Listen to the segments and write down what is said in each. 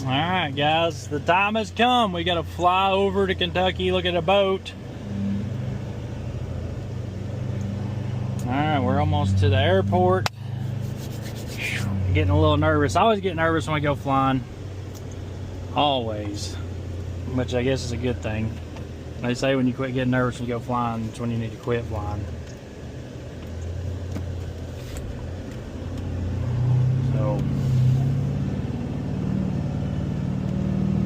Alright guys, the time has come. We gotta fly over to Kentucky, look at a boat. Alright, we're almost to the airport. Getting a little nervous. I always get nervous when I go flying. Always. Which I guess is a good thing. They say when you quit getting nervous and you go flying, it's when you need to quit flying. So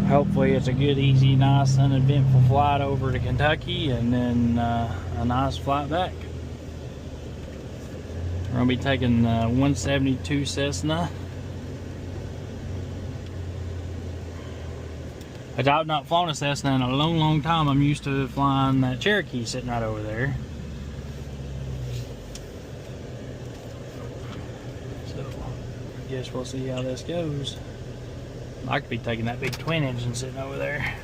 hopefully it's a good, easy, nice, uneventful flight over to Kentucky, and then a nice flight back. We're going to be taking 172 Cessna. I've not flown a Cessna in a long, long time. I'm used to flying that Cherokee sitting right over there. So, I guess we'll see how this goes. I could be taking that big twin engine sitting over there.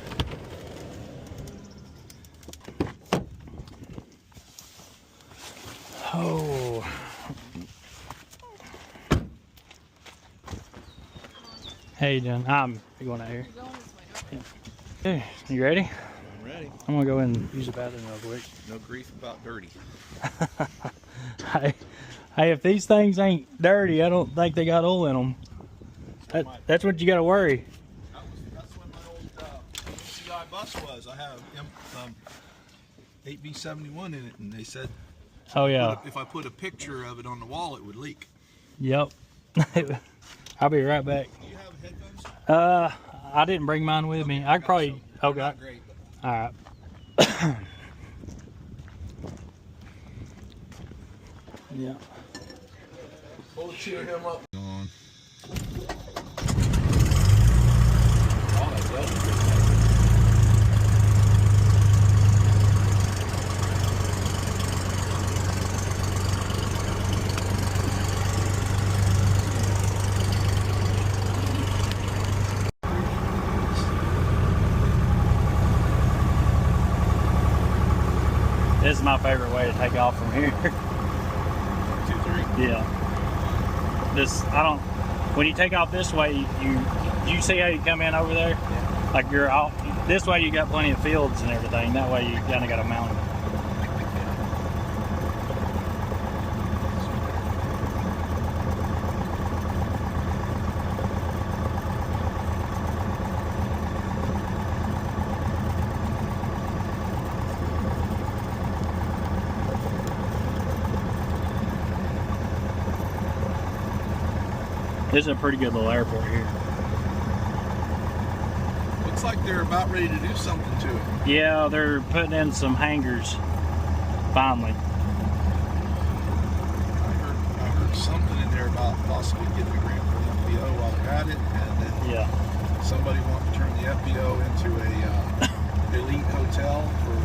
Oh. How you doing? I'm going out here. Hey, you ready? I'm ready. I'm gonna go in and use the bathroom real quick. No grief about dirty. Hey, if these things ain't dirty, I don't think they got oil in them. That's what you gotta worry. That's when my old CI bus was. I have 8B71 in it, and they said, oh yeah, if I put a picture of it on the wall, it would leak. Yep. I'll be right back. Do you have headphones? I didn't bring mine with me. I could probably. Okay. Not great, but... All right. Yeah. We'll cheer him up. On. This is my favorite way to take off from here. 2, 3. Yeah. This, I don't, when you take off this way, you see how you come in over there? Yeah. Like you're off, this way you got plenty of fields and everything. That way you kind of got a mountain. This is a pretty good little airport here. Looks like they're about ready to do something to it. Yeah, they're putting in some hangars, finally. I heard something in there about possibly getting a grant for the FBO while they're at it, and then somebody wanted to turn the FBO into a elite hotel for.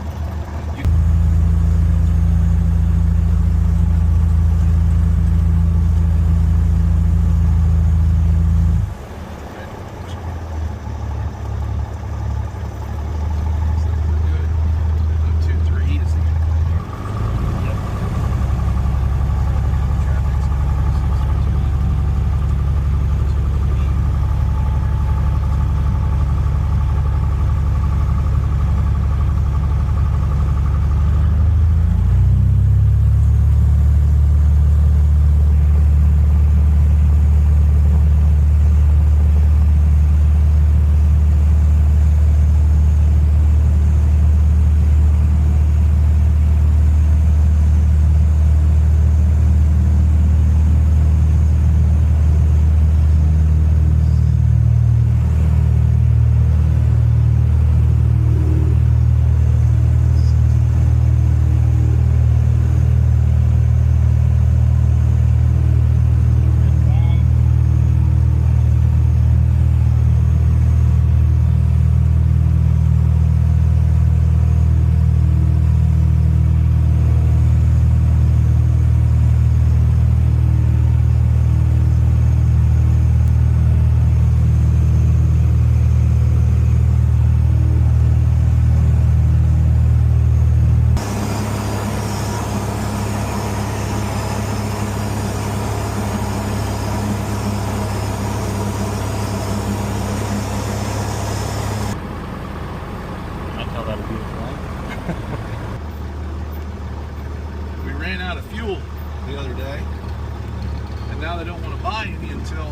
until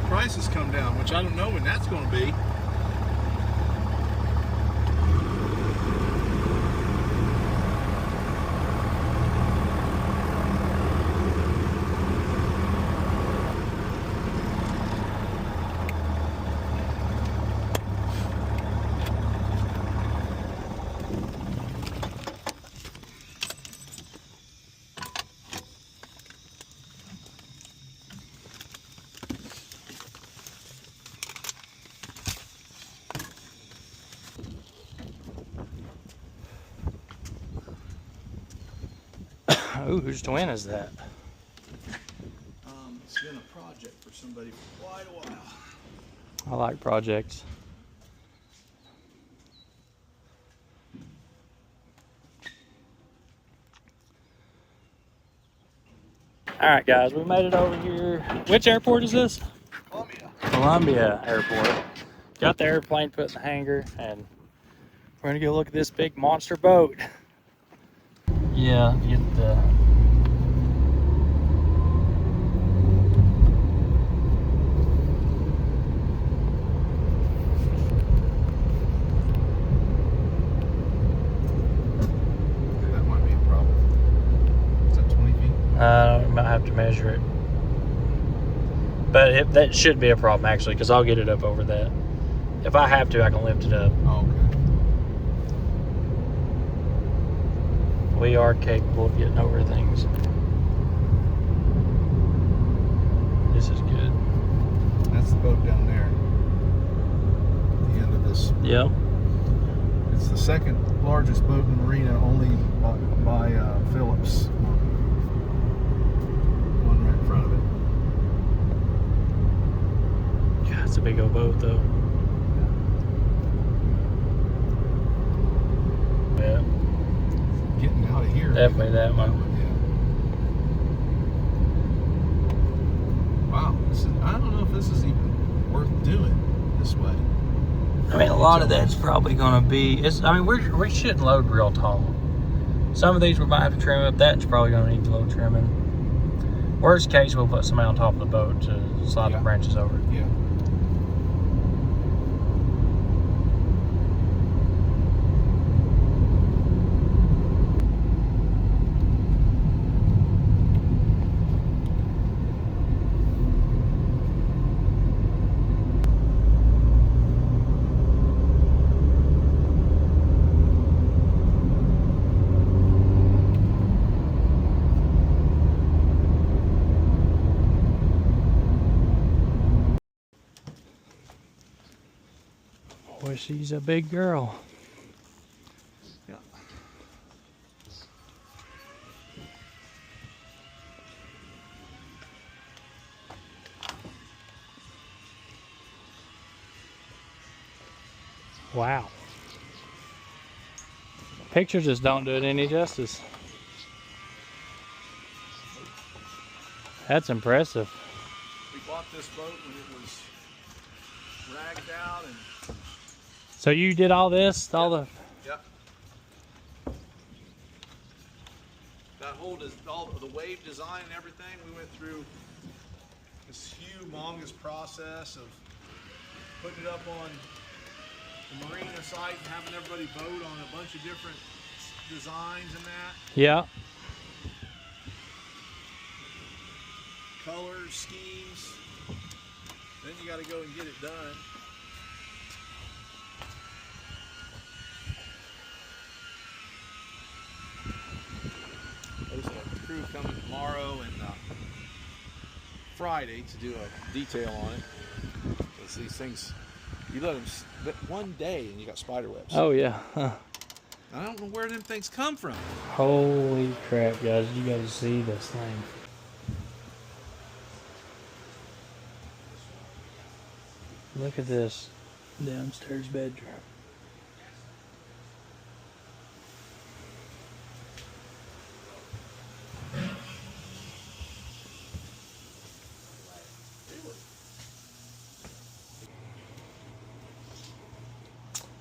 prices come down, which I don't know when that's going to be. Ooh, whose twin is that? It's been a project for somebody for quite a while. I like projects. All right, guys, we made it over here. Which airport is this? Columbia. Columbia Airport. Got the airplane put in the hangar, and we're gonna go look at this big monster boat. Yeah, get the. That might be a problem. Is that 20 feet? I might have to measure it. But that should be a problem, actually, because I'll get it up over that. If I have to, I can lift it up. Oh, okay. We are capable of getting over things. This is good. That's the boat down there. At the end of this. Yep. It's the second largest boat in the marina, only by Phillips. One right in front of it. God, it's a big old boat, though. Yeah. Getting out of here. Definitely that one. Yeah. Wow. I don't know if this is even worth doing this way. I mean, a lot of that's probably going to be. I mean, we shouldn't load real tall. Some of these we might have to trim up. That's probably going to need a little trimming. Worst case, we'll put something on top of the boat to slide the branches over. Yeah. Boy, she's a big girl. Yeah. Wow. Pictures just don't do it any justice. That's impressive. We bought this boat when it was ragged out and. So you did all this, all the. Yep. That whole all the wave design and everything, we went through this humongous process of putting it up on the marina site and having everybody vote on a bunch of different designs and that. Yeah. Colors, schemes. Then you got to go and get it done. There's a crew coming tomorrow and Friday to do a detail on it. Because these things, you let them one day and you got spider webs. Oh yeah. Huh. I don't know where them things come from. Holy crap, guys! You got to see this thing. Look at this downstairs bedroom.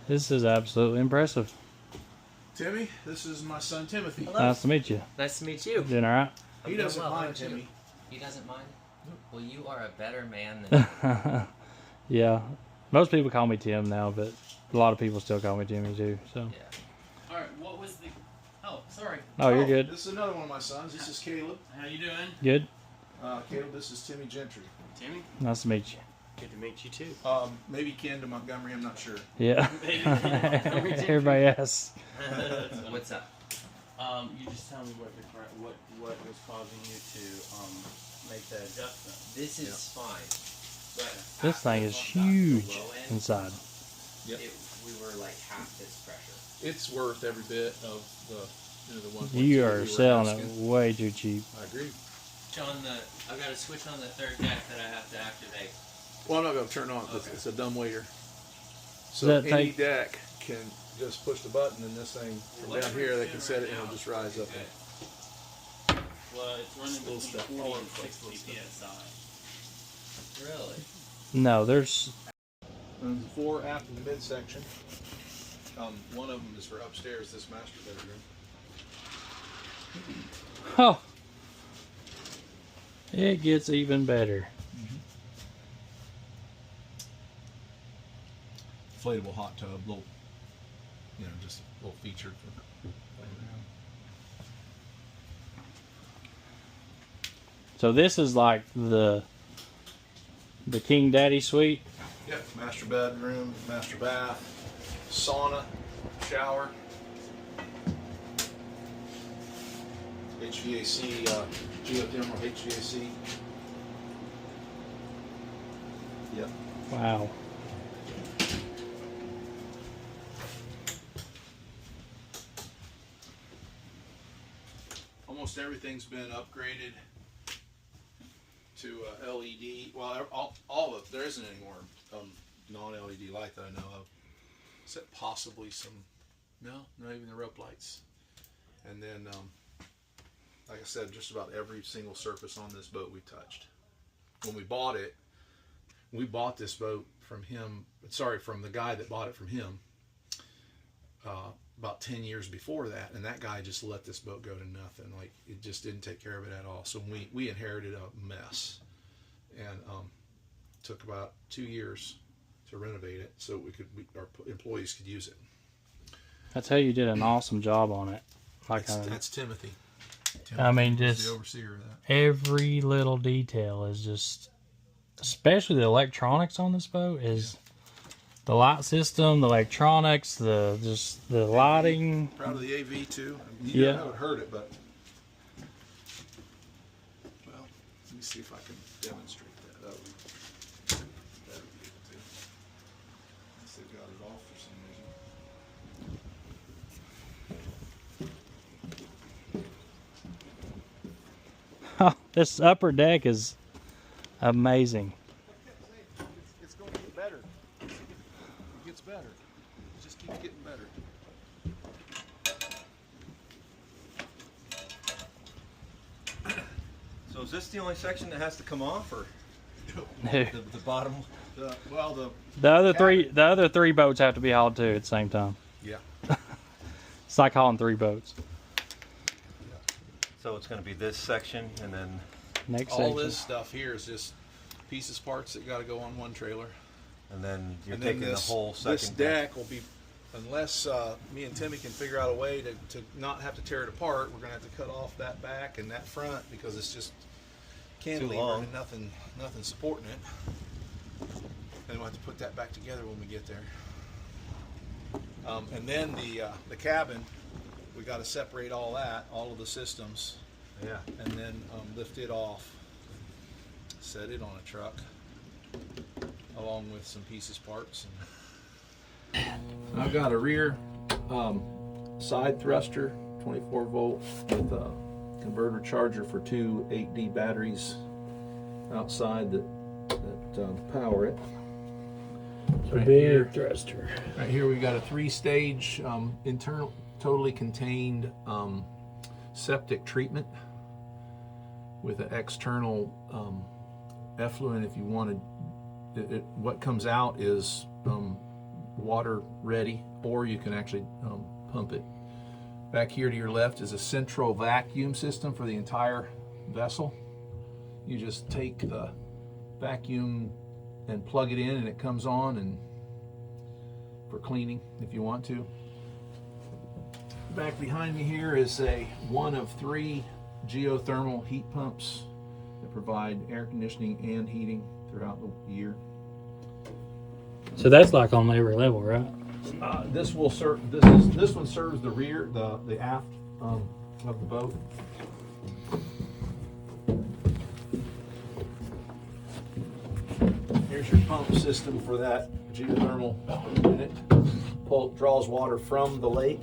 This is absolutely impressive. Timmy, this is my son Timothy. Hello. Nice to meet you. Nice to meet you. Doing all right? He doesn't mind Timmy. He doesn't mind? Well, you are a better man than Yeah. Most people call me Tim now, but a lot of people still call me Jimmy too. So. Yeah. All right. What was the? Oh, sorry. Oh, you're good. This is another one of my sons. This is Caleb. How you doing? Good. Caleb, this is Timmy Gentry. Timmy. Nice to meet you. Good to meet you too. Maybe Ken to Montgomery. I'm not sure. Yeah. Everybody asks. What's up? You just tell me what was causing you to make the adjustment. This is fine. But This thing is huge inside. Yep. We were like half this pressure. It's worth every bit of the, the 1.2 You are we were selling it asking. way too cheap. I agree. John, I've got a switch on the third deck that I have to activate. Well, I'm not going to turn it on because it's a dumb waiter. So Does that any take- deck can just push the button, and this thing from down here, they can set it and it'll just rise up. Okay. Well, it's running Little between stuff. 40 All and over the 60 place, psi. Really? No, there's. And the 4 after the midsection. One of them is for upstairs, this master bedroom. Oh. It gets even better. Inflatable hot tub, little, just a little feature for playing around. So this is like the King Daddy suite. Yep, master bedroom, master bath, sauna, shower, HVAC, geothermal HVAC. Yep. Wow. Almost everything's been upgraded to LED. Well, all of it. There isn't any more non-LED light that I know of, except possibly some. No, not even the rope lights. And then, like I said, just about every single surface on this boat we touched. When we bought it, we bought this boat from him. Sorry, from the guy that bought it from him. About 10 years before that, and that guy just let this boat go to nothing. Like, it just didn't take care of it at all. So we inherited a mess, and took about 2 years to renovate it so our employees could use it. I tell you, did an awesome job on it. Like That's Timothy. I mean, He's just the overseer of that. every little detail is just, especially the electronics on this boat is. The light system, the electronics, the lighting. Proud of the AV too. You Yeah. haven't heard it, but well, let me see if I can demonstrate that. That would be able to. Unless they've got it off for some reason. This upper deck is amazing. It's going to get better. It gets better. It just keeps getting better. So is this the only section that has to come off, or No. the bottom? The The other three boats have to be hauled too at the same time. yeah. It's like hauling 3 boats. So it's going to be this section, and then Next All section. this stuff here is just pieces, parts that got to go on one trailer. you're And then taking this, the whole second This deck will be, unless me and Timmy can figure out a way to not have to tear it apart, we're going to have to cut off that back and that front because it's just cantilever long. and nothing supporting it. And we'll have to put that back together when we get there. And then the cabin, we got to separate all of the systems, Yeah. and then lift it off, set it on a truck, along with some pieces, parts. I've got a rear side thruster, 24 volt, with a converter charger for 2 8D batteries outside that power it. Right here. thruster. Right here we've got a 3-stage internal, totally contained septic treatment with an external effluent if you wanted. What comes out is water ready, or you can actually pump it. Back here to your left is a central vacuum system for the entire vessel. You just take the vacuum and plug it in and it comes on, and for cleaning if you want to. Back behind me here is one of 3 geothermal heat pumps that provide air conditioning and heating throughout the year. So that's like on every level, right? This will serve. This one serves the rear, the aft of the boat. Here's your pump system for that geothermal unit. Draws water from the lake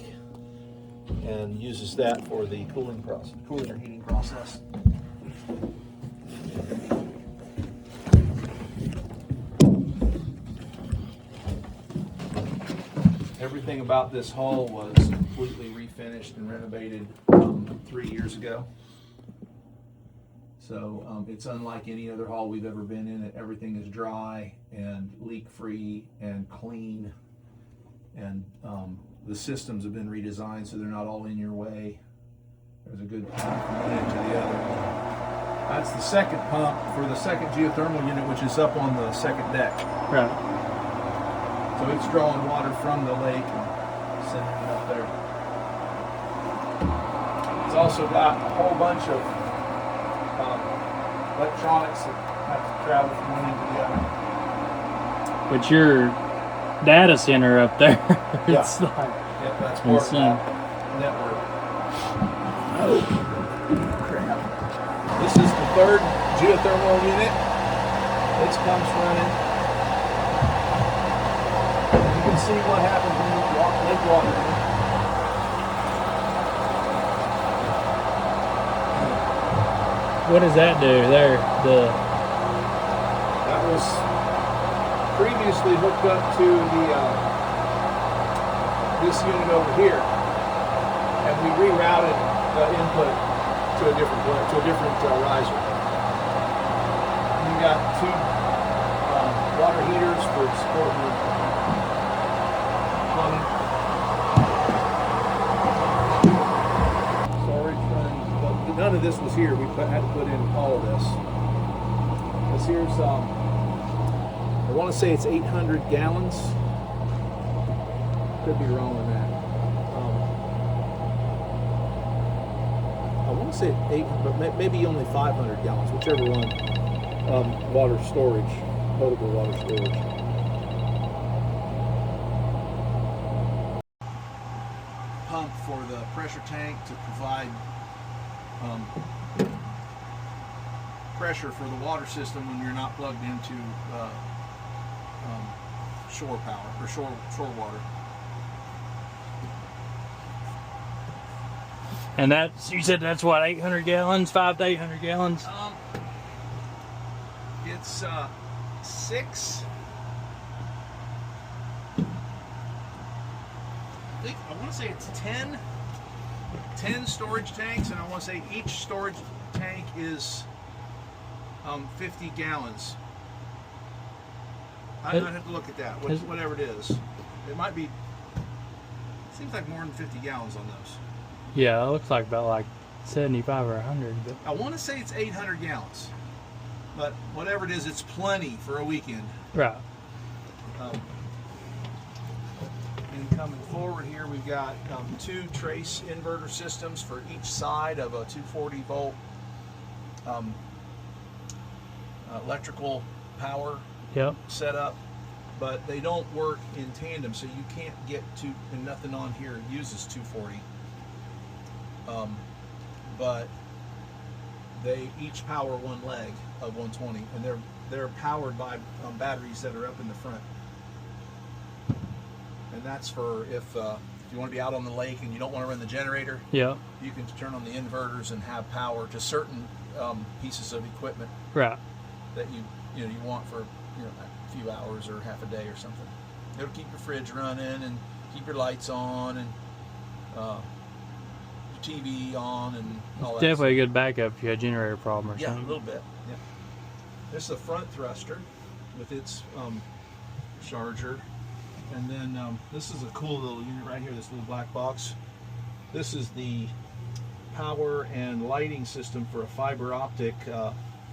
and uses that for the cooling or heating process. Everything about this hull was completely refinished and renovated 3 years ago. So it's unlike any other hull we've ever been in. Everything is dry and leak-free and clean. And the systems have been redesigned so they're not all in your way. There's a good pump from one end to the other. That's the second pump for the second geothermal unit, which is up on the second deck. Right. So it's drawing water from the lake and sending it up there. It's also got a whole bunch of electronics that have to travel from one end to the other. But your data center up there, it's Yeah. like Yeah, that's part of insane. that network. Oh, crap. This is the third geothermal unit. It comes running. You can see what happens when you walk lake water. What does that do there? That was previously hooked up to the this unit over here, and we rerouted the input to a different riser. You got 2 water heaters for supporting the plumbing. Storage running, but none of this was here. We had to put in all of this. This here's I want to say it's 800 gallons. Could be wrong on that. I want to say 800, but maybe only 500 gallons, whichever one. Water storage, potable water storage. Pump for the pressure tank to provide pressure for the water system when you're not plugged into shore power or shore water. And that's, you said that's what, 800 gallons, 5 to 800 gallons? It's 6. I want to say it's 10 storage tanks, and I want to say each storage tank is 50 gallons. I'd have to look at that, whatever it is. It might be, it seems like more than 50 gallons on those. Yeah, it looks like about like 75 or 100. But I want to say it's 800 gallons, but whatever it is, it's plenty for a weekend. right. And coming forward here, we've got 2 trace inverter systems for each side of a 240 volt electrical power Yep. setup, but they don't work in tandem, so you can't get to, and nothing on here uses 240. But they each power one leg of 120, and they're powered by batteries that are up in the front. And that's for if you want to be out on the lake and you don't want to run the generator, Yep. you can turn on the inverters and have power to certain pieces of equipment Right. that you want for a few hours or half a day or something. It'll keep your fridge running and keep your lights on and your TV on and all that. Definitely a good backup if you had a generator problem or Yeah, a something. little bit. Yeah. This is a front thruster with its charger, and then this is a cool little unit right here. This little black box. This is the power and lighting system for a fiber optic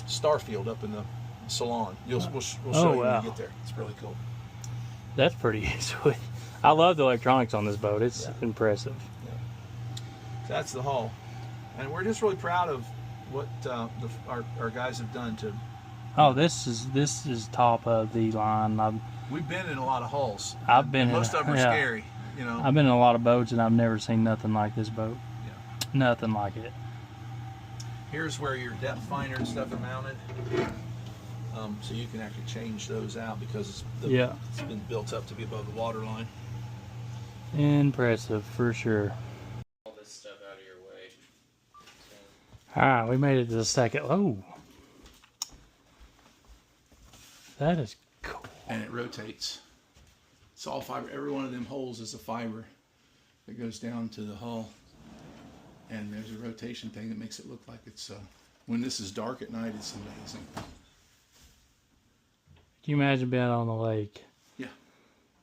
star field up in the salon. We'll show you when we get there. It's really cool. That's pretty sweet. I love the electronics on this boat. It's impressive. Yeah. So that's the hull, and we're just really proud of what our guys have done to. Oh, this is top of the line. We've been in a lot of hulls. Most of them are yeah. scary, you know. I've been in a lot of boats, and I've never seen nothing like this boat. Yeah. Nothing like it. Here's where your depth finder and stuff are mounted. So you can actually change those out because it's been built up to be above the water line. Impressive, for sure. All this stuff out of your way. Alright, we made it to the second. Oh. That is cool. And it rotates. It's all fiber. Every one of them holes is a fiber that goes down to the hull. And there's a rotation thing that makes it look like it's, when this is dark at night, it's amazing. Can you imagine being on the lake? Yeah.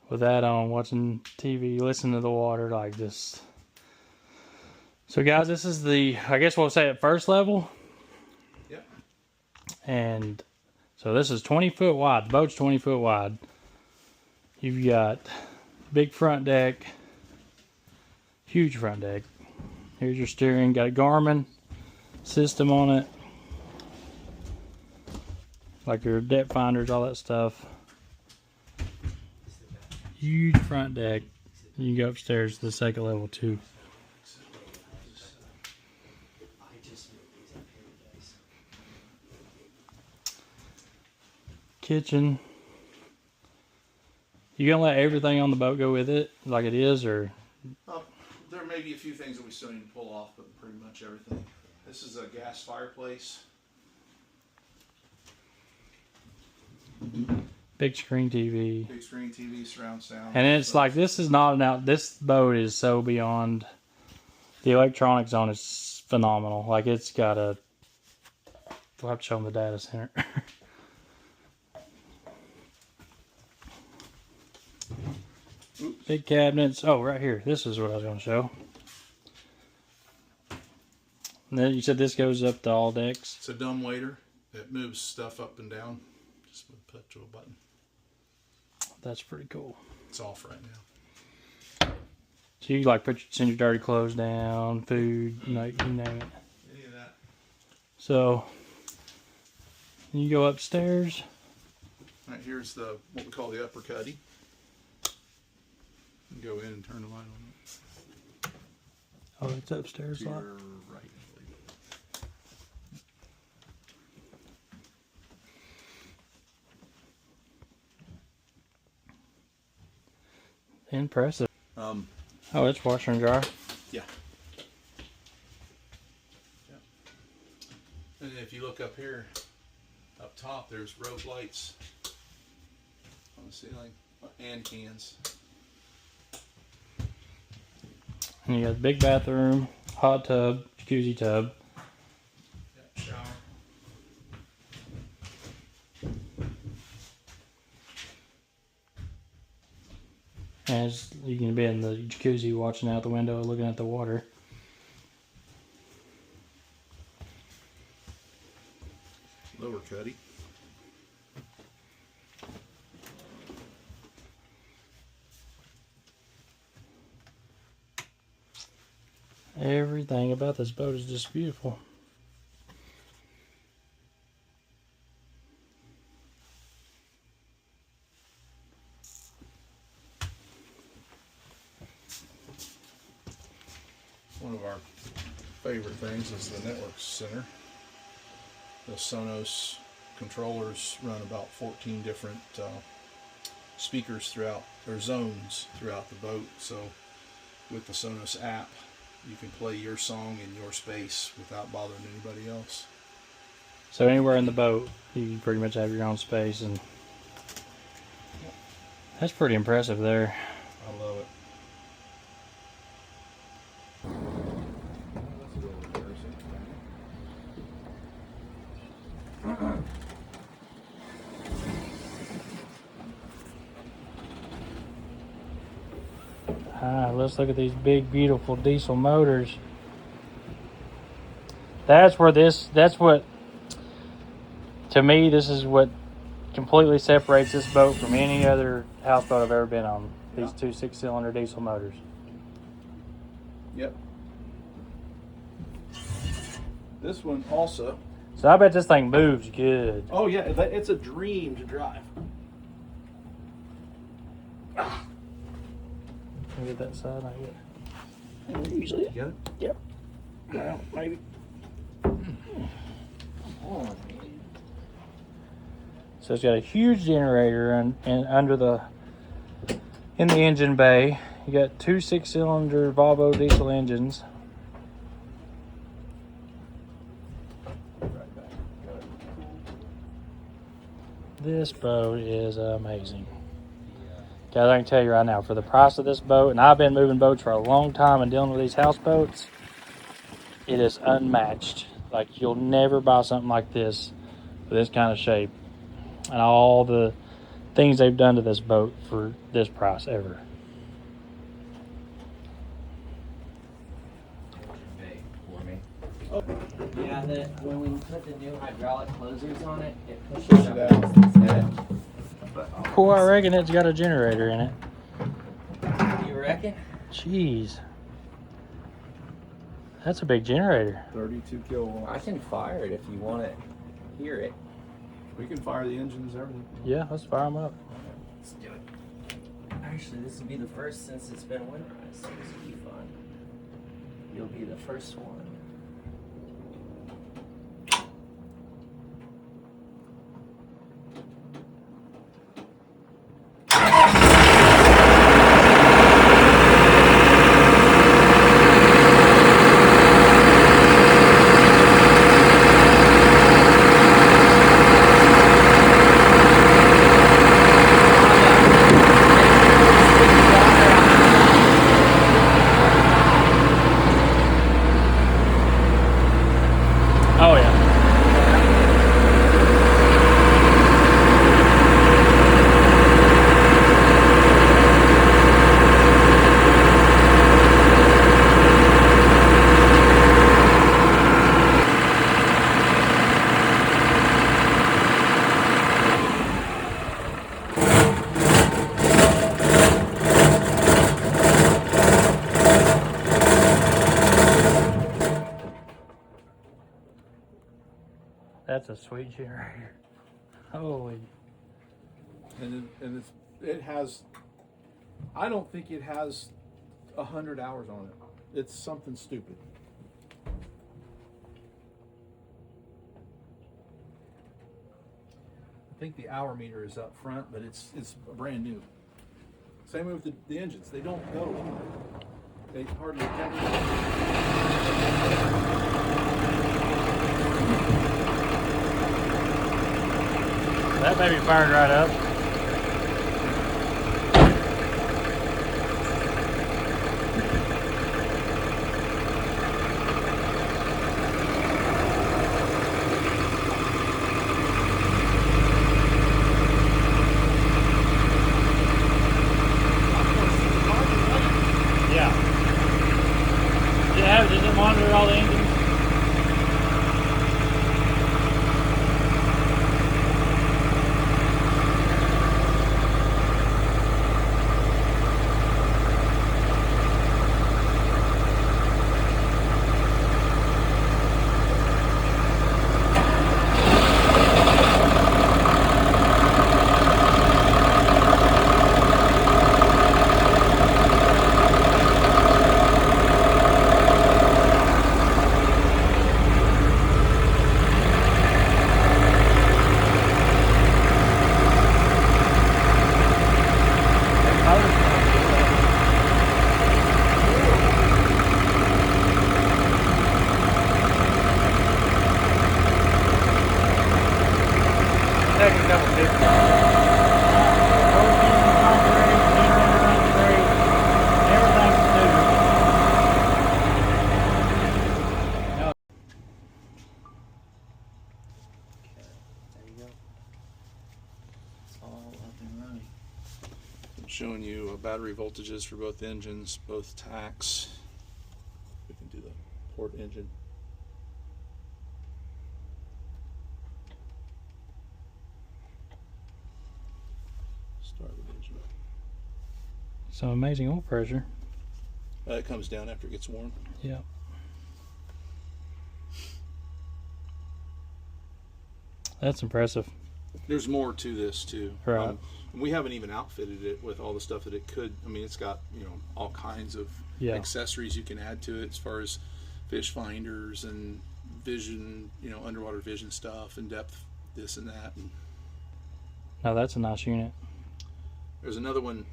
With that on, watching TV, listening to the water, like this. So guys, this is I guess we'll say at first level. Yep. And so this is 20 foot wide. The boat's 20 foot wide. You've got big front deck, huge front deck. Here's your steering. Got a Garmin system on it. Like your depth finders, all that stuff. Huge front deck. You can go upstairs to the second level too. Kitchen. You gonna let everything on the boat go with it like it is, or? There may be a few things that we still need to pull off, but pretty much everything. This is a gas fireplace. Big screen TV. Big screen TV, surround sound. And it's like, this is not an out. This boat is so beyond. The electronics on it's phenomenal. Like, it's got a. We'll have to show them the data center. Big cabinets. Oh, right here. This is what I was going to show. And then you said this goes up to all decks. It's a dumb waiter that moves stuff up and down. Just with a touch of a button. That's pretty cool. It's off right now. So you like send your dirty clothes down, food, you name it. Any of that. So you go upstairs. Right, here's what we call the upper cuddy. You go in and turn the light on. Oh, it's upstairs. To your Lot. right, I believe. Impressive. Oh, it's washer and dryer. Yeah. And if you look up here, up top, there's rope lights on the ceiling and cans. And you got the big bathroom, hot tub, jacuzzi tub. Yeah, shower. And you can be in the jacuzzi watching out the window, looking at the water. Lower cuddy. Everything about this boat is just beautiful. One of our favorite things is the network center. The Sonos controllers run about 14 different speakers throughout, or zones throughout the boat. So with the Sonos app, you can play your song in your space without bothering anybody else. So anywhere in the boat, you pretty much have your own space, and that's pretty impressive there. I love it. Let's look at these big, beautiful diesel motors. That's what, to me, this is what completely separates this boat from any other houseboat I've ever been on. These two 6-cylinder diesel motors. Yep. This one also. So I bet this thing moves good. Oh yeah, it's a dream to drive. Can you get that side? Not yet. Usually you get it. Yep. Well, maybe. So it's got a huge generator in the engine bay. You got two 6-cylinder Volvo diesel engines. This boat is amazing. Guys, I can tell you right now, for the price of this boat, and I've been moving boats for a long time and dealing with these houseboats, it is unmatched. Like, you'll never buy something like this with this kind of shape and all the things they've done to this boat for this price ever. Yeah, when we put the new hydraulic closers on it, it pushes it up out. against its head. Cool, I reckon it's got a generator in it. You reckon? Jeez. That's a big generator. 32 kilowatts. I can fire it if you want to hear it. We can fire the engines, everything. Yeah, let's fire them up. Let's do it. Actually, this will be the first since it's been winterized, so this will be fun. You'll be the first one. Oh, yeah. That's a sweet generator. Holy. And it has. I don't think it has 100 hours on it. It's something stupid. I think the hour meter is up front, but it's brand new. Same with the engines. They don't go anywhere. They hardly That baby fired right up. Yeah. Does it monitor all the engines? Taking a couple pictures. Everything's new. There you go. It's all up and running. Showing you battery voltages for both engines, both tacks. We can do the port engine. Start with engine. Some amazing oil pressure. It comes down after it gets warm. Yeah. That's impressive. There's more to this too. Right. We haven't even outfitted it with all the stuff that it could. I mean, it's got, you know, all kinds of accessories you can add to it as far as fish finders and vision, you know, underwater vision stuff and depth, this and that. And Now that's a nice unit. there's another one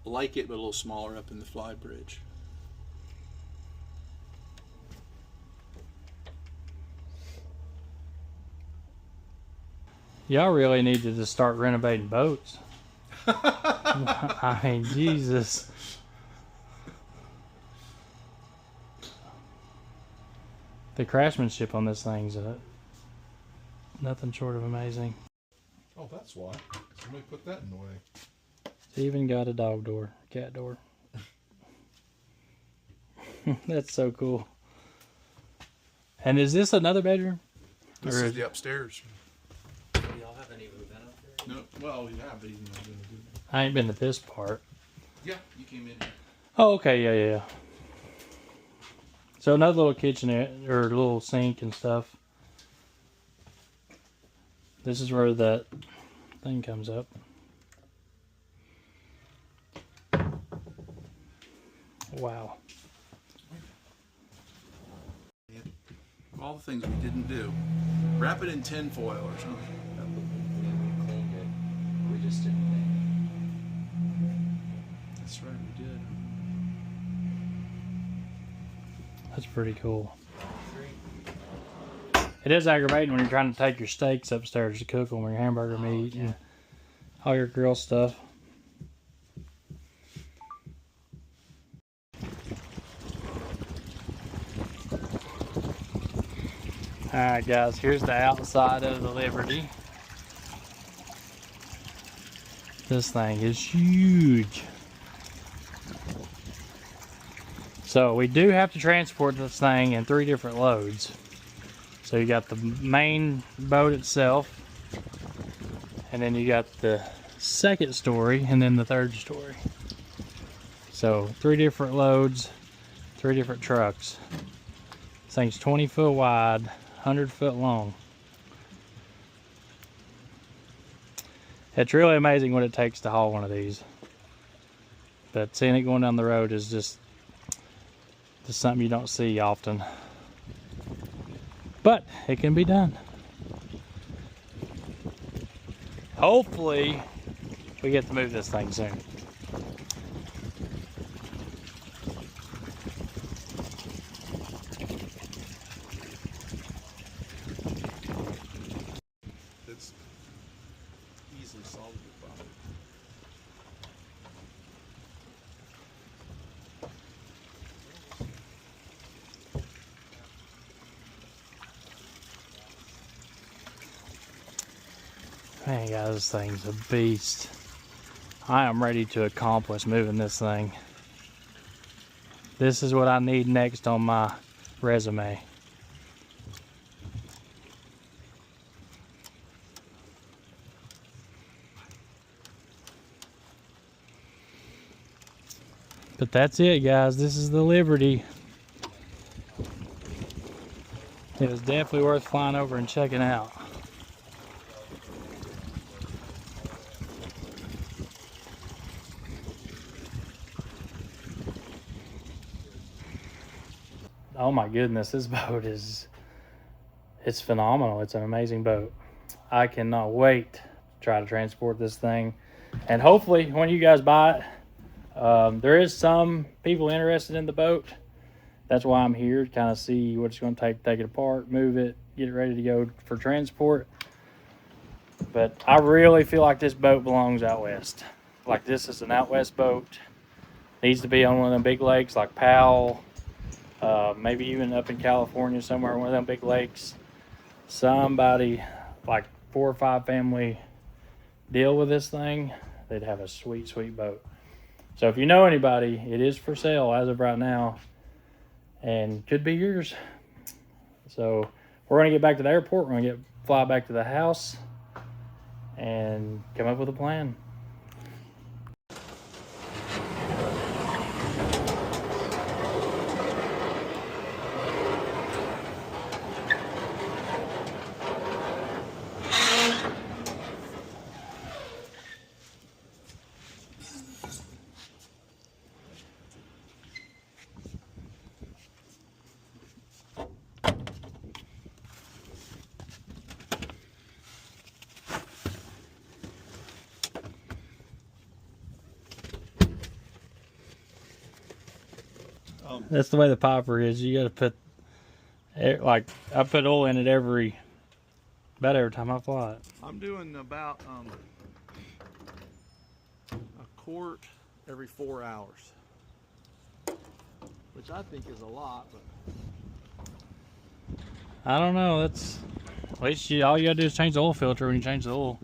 like it, but a little smaller up in the fly bridge. Y'all really need to just start renovating boats. I mean, Jesus. The craftsmanship on this thing's nothing short of amazing. Oh, that's why. Somebody put that in the way. It's even got a dog door, cat door. That's so cool. And is this another bedroom? This Or is the upstairs. Y'all haven't even been up there? No, well, you have, but you're not going to do that. I ain't been to this part. Yeah, you came in. Oh, okay, yeah. So another little kitchenette or little sink and stuff. This is where that thing comes up. Wow. All the things we didn't do. Wrap it in tin foil or something. We cleaned it. We just didn't think. That's right, we did. That's pretty cool. It is aggravating when you're trying to take your steaks upstairs to cook them or your hamburger meat and all your grill stuff. Alright guys, here's the outside of the Liberty. This thing is huge. So we do have to transport this thing in 3 different loads. So you got the main boat itself, and then you got the second story, and then the third story. So 3 different loads, 3 different trucks. This thing's 20 foot wide, 100 foot long. It's really amazing what it takes to haul one of these. But seeing it going down the road is just something you don't see often. But it can be done. Hopefully we get to move this thing soon. It's easily solvable problem. Man, guys, this thing's a beast. I am ready to accomplish moving this thing. This is what I need next on my resume. But that's it, guys. This is the Liberty. It was definitely worth flying over and checking out. Oh my goodness, this boat it's phenomenal. It's an amazing boat. I cannot wait to try to transport this thing. And hopefully when you guys buy it, there is some people interested in the boat. That's why I'm here, to kind of see what it's going to take it apart, move it, get it ready to go for transport. But I really feel like this boat belongs out west. Like this is an out west boat. Needs to be on one of them big lakes like Powell. Maybe even up in California somewhere, one of them big lakes. Somebody, like 4 or 5 family deal with this thing, they'd have a sweet, sweet boat. So if you know anybody, it is for sale as of right now, and could be yours. So we're gonna get back to the airport. We're gonna fly back to the house and come up with a plan. That's the way the popper is. You gotta put, like, I put oil in it about every time I fly it. I'm doing about a quart every 4 hours, which I think is a lot, but I don't know. That's at least all you gotta do is change the oil filter when you change the oil.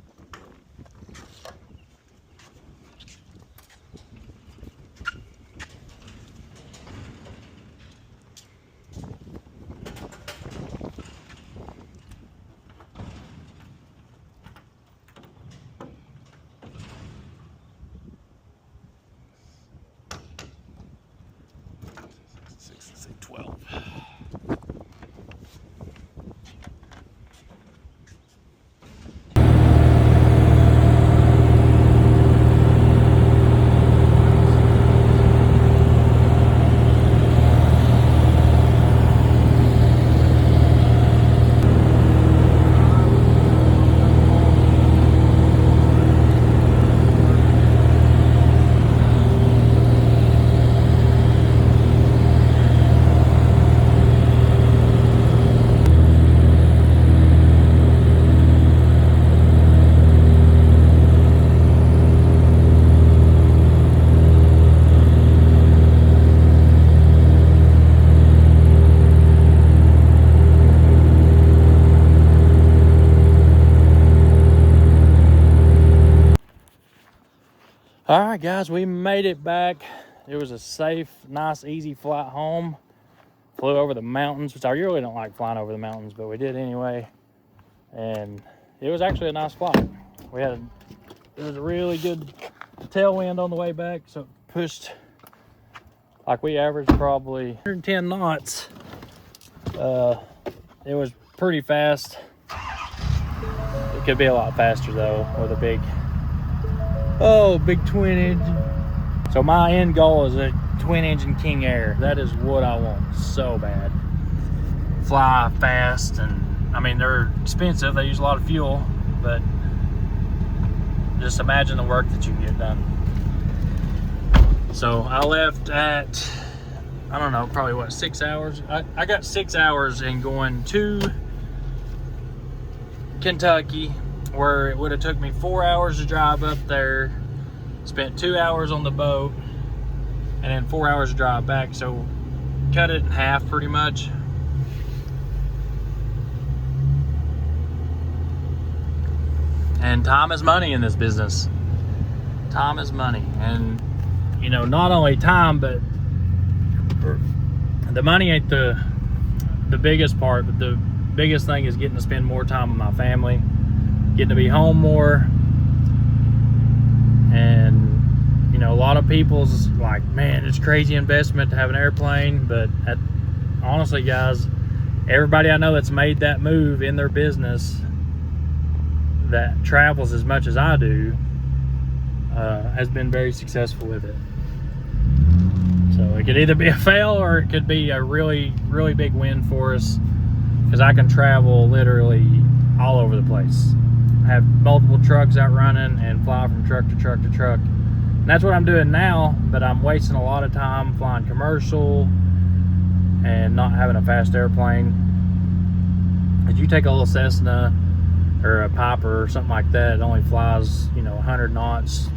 say 12. All right, guys, we made it back. It was a safe, nice, easy flight home. Flew over the mountains, which I really don't like flying over the mountains, but we did anyway. And it was actually a nice flight. It was a really good tailwind on the way back, so it pushed, like, we averaged probably 110 knots. It was pretty fast. It could be a lot faster though with a big twin engine. So my end goal is a twin engine King Air. That is what I want so bad. Fly fast, and I mean, they're expensive. They use a lot of fuel, but just imagine the work that you can get done. So I left at, I don't know, probably what, 6 hours? I got 6 hours in going to Kentucky, where it would have took me 4 hours to drive up there, spent 2 hours on the boat, and then 4 hours to drive back. So cut it in half pretty much. And time is money in this business. Time is money. And you know, not only time, but the money ain't the biggest part, but the biggest thing is getting to spend more time with my family, getting to be home more. And you know, a lot of people's like, man, it's crazy investment to have an airplane, but honestly, guys, everybody I know that's made that move in their business that travels as much as I do has been very successful with it. So it could either be a fail or it could be a really, really big win for us, because I can travel literally all over the place. I have multiple trucks out running and fly from truck to truck to truck. And that's what I'm doing now, but I'm wasting a lot of time flying commercial and not having a fast airplane. If you take a little Cessna or a Piper or something like that, it only flies, you know, 100 knots,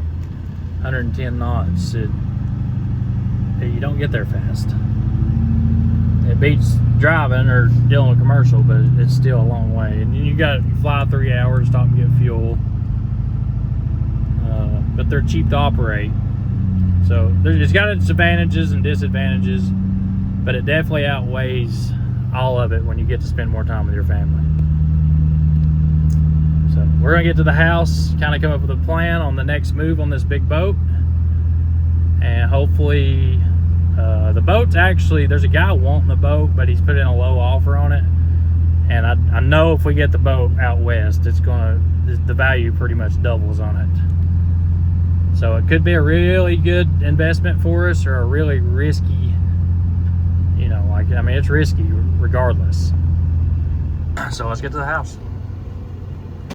110 knots. You don't get there fast. It beats driving or dealing with commercial, but it's still a long way. And you fly 3 hours, stop and get fuel. But they're cheap to operate. So it's got its advantages and disadvantages, but it definitely outweighs all of it when you get to spend more time with your family. So we're gonna get to the house, kind of come up with a plan on the next move on this big boat, and hopefully the boat's actually, there's a guy wanting the boat, but he's put in a low offer on it, and I know if we get the boat out west, it's gonna, the value pretty much doubles on it. So it could be a really good investment for us, or a really risky, you know, like, I mean, it's risky regardless. So let's get to the house.